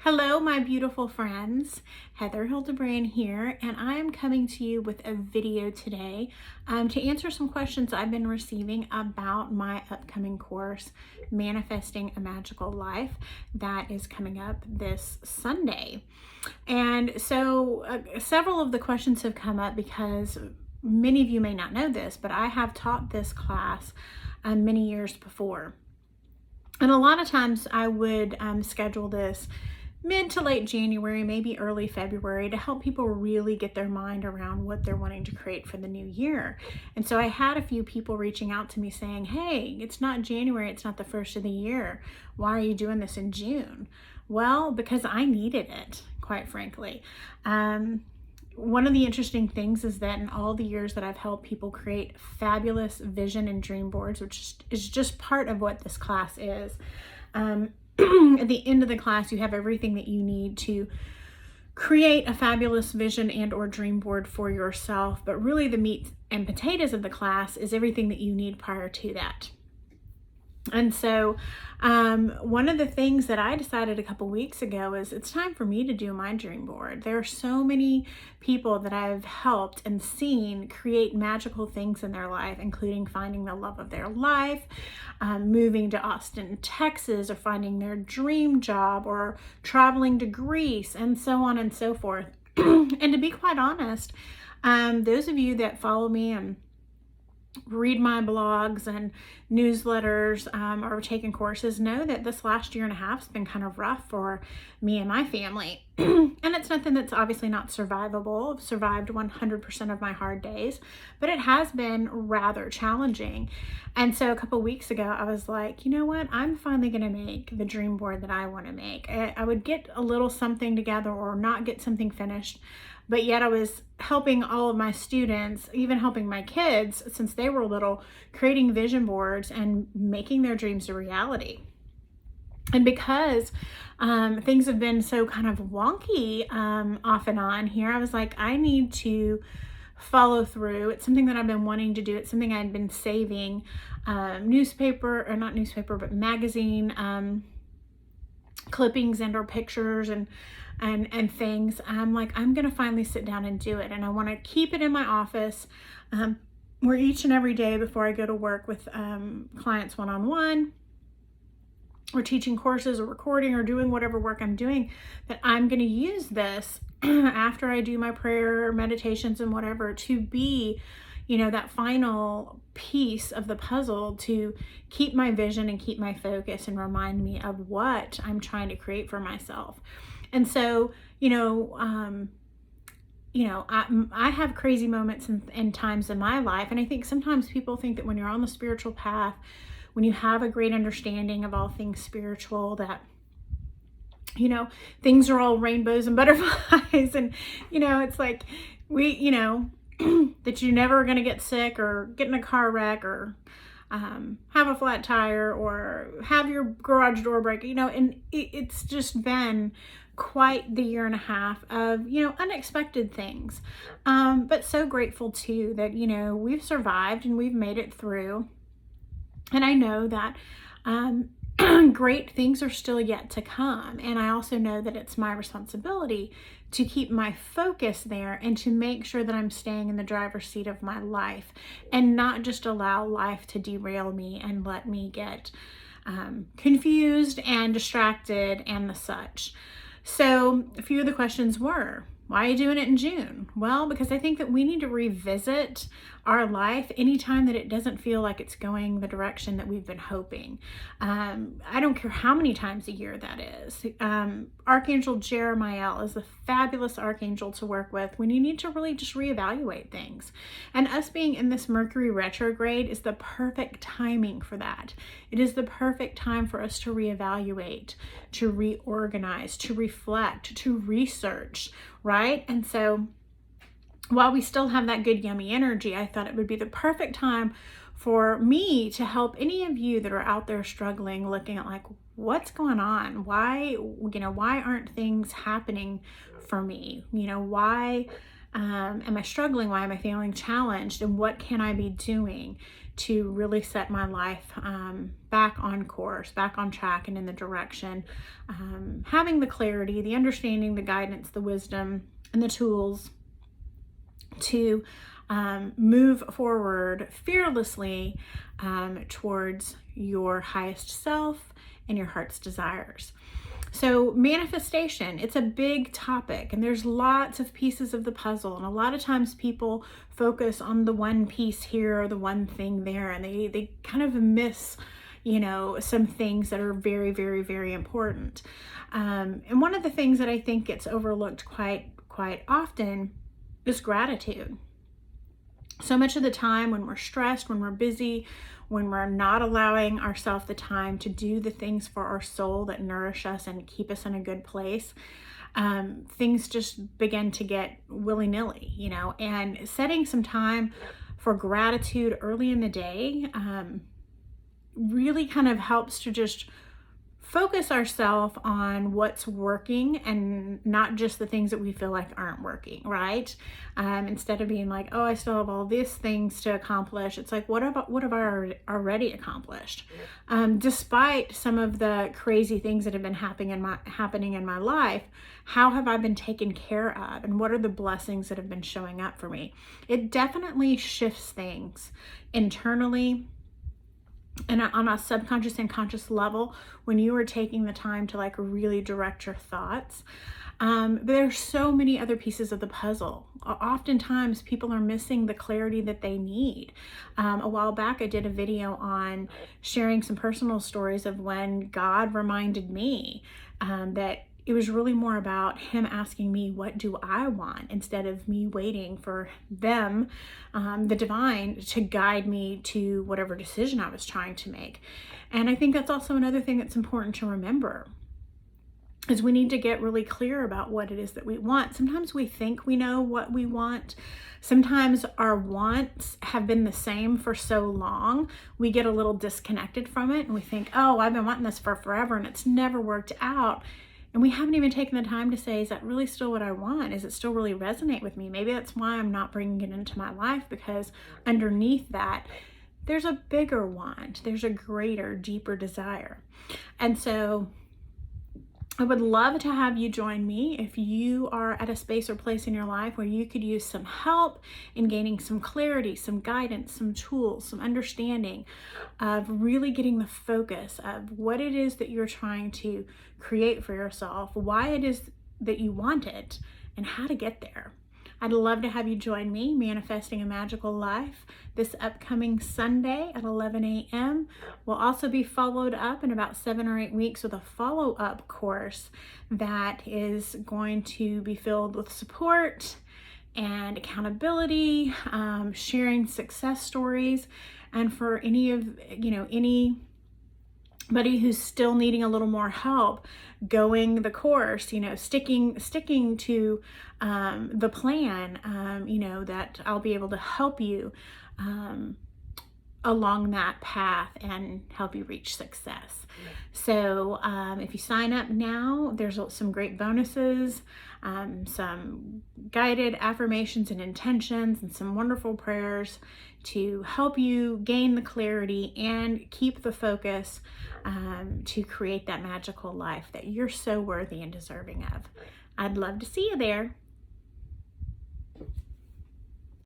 Hello, my beautiful friends. Heather Hildebrand here, and I am coming to you with a video today to answer some questions I've been receiving about my upcoming course, Manifesting a Magical Life, that is coming up this Sunday. And so several of the questions have come up because many of you may not know this, but I have taught this class many years before. And a lot of times I would schedule this mid to late January, maybe early February, to help people really get their mind around what they're wanting to create for the new year. And so I had a few people reaching out to me saying, hey, it's not January, it's not the first of the year. Why are you doing this in June? Well, because I needed it, quite frankly. One of the interesting things is that in all the years that I've helped people create fabulous vision and dream boards, which is just part of what this class is, at the end of the class, you have everything that you need to create a fabulous vision and or dream board for yourself. But really the meat and potatoes of the class is everything that you need prior to that. And so one of the things that I decided a couple weeks ago is it's time for me to do my dream board. There are so many people that I've helped and seen create magical things in their life, including finding the love of their life, moving to Austin, Texas, or finding their dream job, or traveling to Greece, and so on and so forth. And to be quite honest, those of you that follow me and read my blogs and newsletters or taken courses know that this last year and a half has been kind of rough for me and my family. And it's nothing that's obviously not survivable. I've survived 100% of my hard days, but it has been rather challenging. And so a couple weeks ago, I was like, you know what? I'm finally going to make the dream board that I want to make. I would get a little something together or not get something finished, but yet I was helping all of my students, even helping my kids since they were little, creating vision boards and making their dreams a reality. And because things have been so kind of wonky off and on here, I was like, I need to follow through. It's something that I've been wanting to do. It's something I'd been saving, magazine clippings and or pictures and things. I'm like, I'm gonna finally sit down and do it, and I want to keep it in my office where each and every day before I go to work with clients one-on-one, or teaching courses or recording or doing whatever work I'm doing, that I'm going to use this after I do my prayer, meditations, and whatever, to be, you know, that final piece of the puzzle to keep my vision and keep my focus and remind me of what I'm trying to create for myself. And so, I have crazy moments and times in my life. And I think sometimes people think that when you're on the spiritual path, when you have a great understanding of all things spiritual, that, things are all rainbows and butterflies. And, it's like that you're never going to get sick or get in a car wreck or have a flat tire or have your garage door break, and it's just been quite the year and a half of, unexpected things. But so grateful too that, we've survived and we've made it through. And I know that great things are still yet to come. And I also know that it's my responsibility to keep my focus there and to make sure that I'm staying in the driver's seat of my life and not just allow life to derail me and let me get confused and distracted and the such. So a few of the questions were, why are you doing it in June? Well, because I think that we need to revisit our life anytime that it doesn't feel like it's going the direction that we've been hoping. I don't care how many times a year that is. Archangel Jeremiah is a fabulous archangel to work with when you need to really just reevaluate things. And us being in this Mercury retrograde is the perfect timing for that. It is the perfect time for us to reevaluate, to reorganize, to reflect, to research, right? And so while we still have that good, yummy energy, I thought it would be the perfect time for me to help any of you that are out there struggling, looking at like, what's going on? Why aren't things happening for me? Why am I struggling? Why am I feeling challenged? And what can I be doing to really set my life back on course, back on track, and in the direction, having the clarity, the understanding, the guidance, the wisdom, and the tools to move forward fearlessly towards your highest self and your heart's desires. So manifestation, it's a big topic, and there's lots of pieces of the puzzle, and a lot of times people focus on the one piece here or the one thing there, and they kind of miss, you know, some things that are very, very, very important. And one of the things that I think gets overlooked quite often is gratitude. So much of the time when we're stressed, when we're busy, when we're not allowing ourselves the time to do the things for our soul that nourish us and keep us in a good place, things just begin to get willy-nilly, you know, and setting some time for gratitude early in the day really kind of helps to just focus ourselves on what's working and not just the things that we feel like aren't working, right? Instead of being like, oh, I still have all these things to accomplish, it's like, what have I already accomplished? Despite some of the crazy things that have been happening in my life, how have I been taken care of? And what are the blessings that have been showing up for me? It definitely shifts things internally and on a subconscious and conscious level when you are taking the time to like really direct your thoughts. But there's so many other pieces of the puzzle. Oftentimes people are missing the clarity that they need. A while back I did a video on sharing some personal stories of when God reminded me that it was really more about him asking me, what do I want, instead of me waiting for them, the divine, to guide me to whatever decision I was trying to make. And I think that's also another thing that's important to remember, is we need to get really clear about what it is that we want. Sometimes we think we know what we want. Sometimes our wants have been the same for so long, we get a little disconnected from it and we think, oh, I've been wanting this for forever and it's never worked out. And we haven't even taken the time to say, is that really still what I want? Is it still really resonate with me? Maybe that's why I'm not bringing it into my life, because underneath that, there's a bigger want. There's a greater, deeper desire. And so I would love to have you join me if you are at a space or place in your life where you could use some help in gaining some clarity, some guidance, some tools, some understanding of really getting the focus of what it is that you're trying to create for yourself, why it is that you want it, and how to get there. I'd love to have you join me, Manifesting a Magical Life, this upcoming Sunday at 11 a.m. We'll also be followed up in about 7 or 8 weeks with a follow-up course that is going to be filled with support and accountability, sharing success stories, and for anybody who's still needing a little more help going the course, sticking to the plan, that I'll be able to help you along that path and help you reach success. So if you sign up now, there's some great bonuses, some guided affirmations and intentions, and some wonderful prayers to help you gain the clarity and keep the focus to create that magical life that you're so worthy and deserving of. I'd love to see you there.